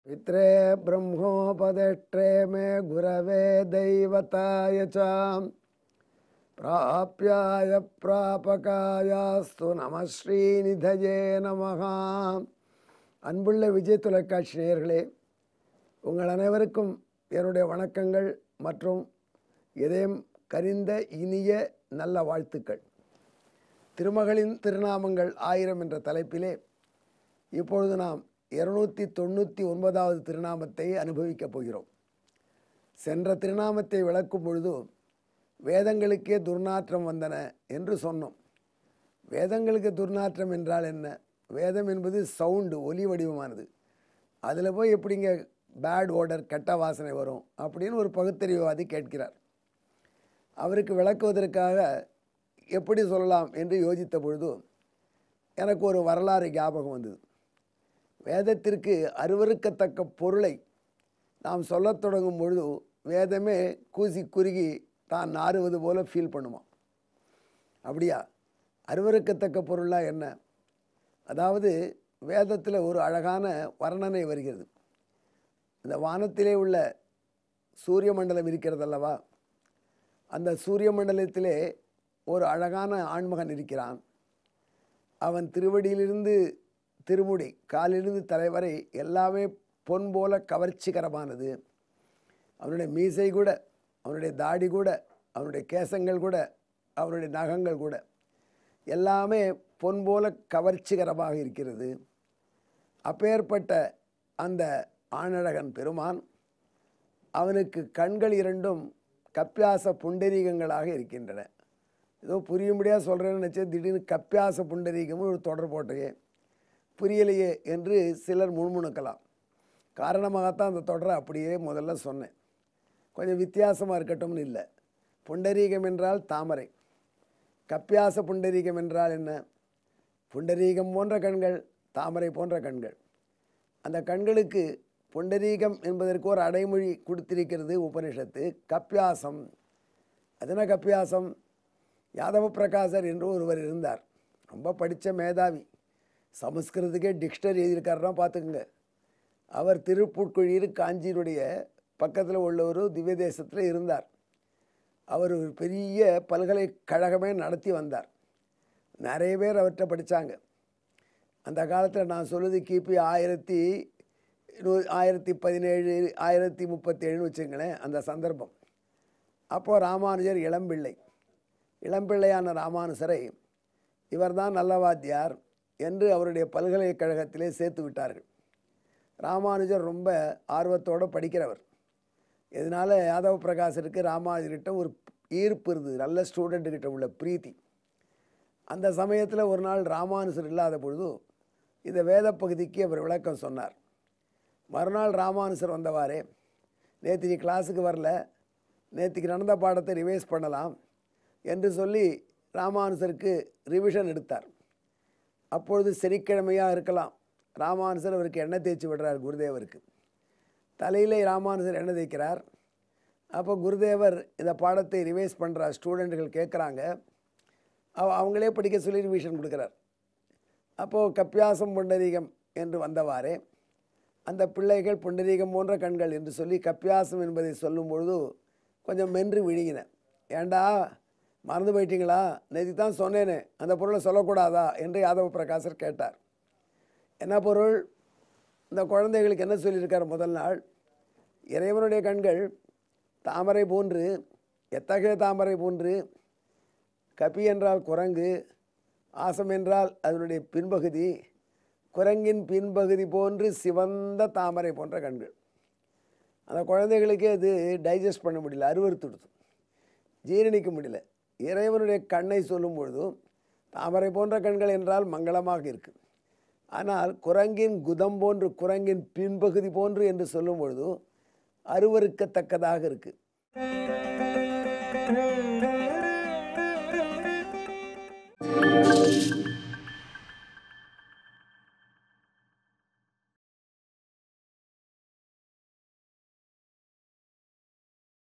पित्रे ब्रह्मोपदेष्ट्रे मे गुरवे दैवताय च प्राप्याय प्रापकायास्तु நம ஸ்ரீநிதயே நமஹ. அன்புள்ள விஜய் தொலைக்காட்சி நேயர்களே, உங்கள் அனைவருக்கும் என்னுடைய வணக்கங்கள் மற்றும் இதயம் கரிந்த இனிய நல்ல வாழ்த்துக்கள். திருமகளின் திருநாமங்கள் 1000 என்ற தலைப்பிலே இப்பொழுது நாம் 299வது திருநாமத்தை அனுபவிக்கப் போகிறோம். சென்ற திருநாமத்தை விளக்கும் பொழுது வேதங்களுக்கே துர்நாற்றம் வந்தன என்று சொன்னோம். வேதங்களுக்கு துர்நாற்றம் என்றால் என்ன? வேதம் என்பது சவுண்டு, ஒலி வடிவமானது. அதில் போய் எப்படிங்க பேட் ஓடர், கெட்ட வாசனை வரும் அப்படின்னு ஒரு பகுத்தறிவுவாதி கேட்கிறார். அவருக்கு விளக்குவதற்காக எப்படி சொல்லலாம் என்று யோசித்த பொழுது எனக்கு ஒரு வரலாறு ஞாபகம் வந்தது. வேதத்திற்கு அருவருக்கத்தக்க பொருளை நாம் சொல்லத் தொடங்கும் பொழுது வேதமே கூசி குறுகி தான் நாறுவது போல ஃபீல் பண்ணுமா? அப்படியா? அருவருக்கத்தக்க பொருளாக என்ன? அதாவது வேதத்தில் ஒரு அழகான வர்ணனை வருகிறது. இந்த வானத்திலே உள்ள சூரிய மண்டலம் இருக்கிறது அல்லவா, அந்த சூரிய மண்டலத்திலே ஒரு அழகான ஆண்மகன் இருக்கிறான். அவன் திருவடியிலிருந்து திருமுடி, காலிலிருந்து தலைவரை எல்லாமே பொன் போல கவர்ச்சிகரமானது. அவனுடைய மீசை கூட, அவனுடைய தாடி கூட, அவனுடைய கேசங்கள் கூட, அவனுடைய நகங்கள் கூட எல்லாமே பொன் போல கவர்ச்சிகரமாக இருக்கிறது. அப்பேற்பட்ட அந்த ஆணழகன் பெருமான், அவனுக்கு கண்கள் இரண்டும் கப்பியாச புண்டரீகங்களாக இருக்கின்றன. ஏதோ புரியும்படியாக சொல்கிறேன்னு நினச்சேன். திடீர்னு கப்பியாச புண்டரீகம்னு ஒரு தொடர் போட்டையே, புரியலையே என்று சிலர் முணுமுணுக்கலாம். காரணமாகத்தான் அந்த தொடரை அப்படியே முதல்ல சொன்னேன். கொஞ்சம் வித்தியாசமாக இருக்கட்டும்னு இல்லை. புண்டரீகம் என்றால் தாமரை, கப்பியாச புண்டரீகம் என்றால் என்ன? புண்டரீகம் போன்ற கண்கள், தாமரை போன்ற கண்கள். அந்த கண்களுக்கு புண்டரீகம் என்பதற்கு ஒரு அடைமொழி கொடுத்திருக்கிறது உபனிஷத்து, கப்பியாசம். அதென்ன கப்பியாசம்? யாதவ பிரகாசர் என்று ஒருவர் இருந்தார். ரொம்ப படித்த மேதாவி, சமஸ்கிருதத்துக்கே டிக்ஷனரி எழுதியிருக்காருன்னா பார்த்துக்குங்க. அவர் திருப்புட்குழியில் காஞ்சியினுடைய பக்கத்தில் உள்ள ஒரு திவ்ய தேசத்தில் இருந்தார். அவர் ஒரு பெரிய பல்கலைக்கழகமே நடத்தி வந்தார். நிறைய பேர் அவர்கிட்ட படித்தாங்க. அந்த காலத்தில் நான் சொல்லுது கிபி 1017 1037 வச்சுங்களேன், அந்த சந்தர்ப்பம். அப்போது ராமானுஜர் இளம்பிள்ளையான ராமானுஜரை இவர்தான் நல்ல வாத்தியார் என்று அவருடைய பல்கலைக்கழகத்திலே சேர்த்து விட்டார்கள். ராமானுஜர் ரொம்ப ஆர்வத்தோடு படிக்கிறவர். இதனால் யாதவ பிரகாசருக்கு ராமானுஜர்கிட்ட ஒரு ஈர்ப்பு இருந்தது, நல்ல ஸ்டூடெண்ட்டுக்கிட்ட உள்ள பிரீத்தி. அந்த சமயத்தில் ஒரு நாள் ராமானுஜர் இல்லாத பொழுது இந்த வேத பகுதிக்கு அவர் விளக்கம் சொன்னார். மறுநாள் ராமானுஜர் வந்தவாறே, நேற்று நீ கிளாஸுக்கு வரல, நேற்றுக்கு நடந்த பாடத்தை ரிவைஸ் பண்ணலாம் என்று சொல்லி ராமானுஜருக்கு ரிவிஷன் எடுத்தார். அப்பொழுது சனிக்கிழமையாக இருக்கலாம். ராமானுஜர் அவருக்கு எண்ணெய் தேய்ச்சி விடுறார் குருதேவருக்கு. தலையிலே ராமானுஜர் எண்ணெய் தேய்க்கிறார். அப்போ குருதேவர் இந்த பாடத்தை ரிவைஸ் பண்ணுறார். ஸ்டூடெண்ட்டுகள் கேட்குறாங்க, அவங்களே படிக்க சொல்லி ரிவிஷன் கொடுக்குறார். அப்போது கப்பியாசம் புண்டரீகம் என்று வந்தவாறே அந்த பிள்ளைகள் புண்டரீகம் போன்ற கண்கள் என்று சொல்லி கப்பியாசம் என்பதை சொல்லும் பொழுது கொஞ்சம் மென்று விழுங்கின. ஏண்டா மறந்து போயிட்டீங்களா? நேற்று தான் சொன்னேனே, அந்த பொருளை சொல்லக்கூடாதா என்று யாதவ பிரகாசர் கேட்டார். என்ன பொருள்? இந்த குழந்தைகளுக்கு என்ன சொல்லியிருக்கார்? முதல் நாள், இறைவனுடைய கண்கள் தாமரை போன்று. எத்தகைய தாமரை போன்று? கபி என்றால் குரங்கு, ஆசம் என்றால் அதனுடைய பின்பகுதி, குரங்கின் பின்பகுதி போன்று சிவந்த தாமரை போன்ற கண்கள். அந்த குழந்தைகளுக்கே அது டைஜஸ்ட் பண்ண முடியல, அருவருத்துடுது, ஜீரணிக்க முடியல. இறைவனுடைய கண்ணை சொல்லும் பொழுதும் தாமரை போன்ற கண்கள் என்றால் மங்களமாக இருக்குது. ஆனால் குரங்கின் குதம் போன்று, குரங்கின் பின்பகுதி போன்று என்று சொல்லும் பொழுதும் அருவருக்கத்தக்கதாக இருக்குது.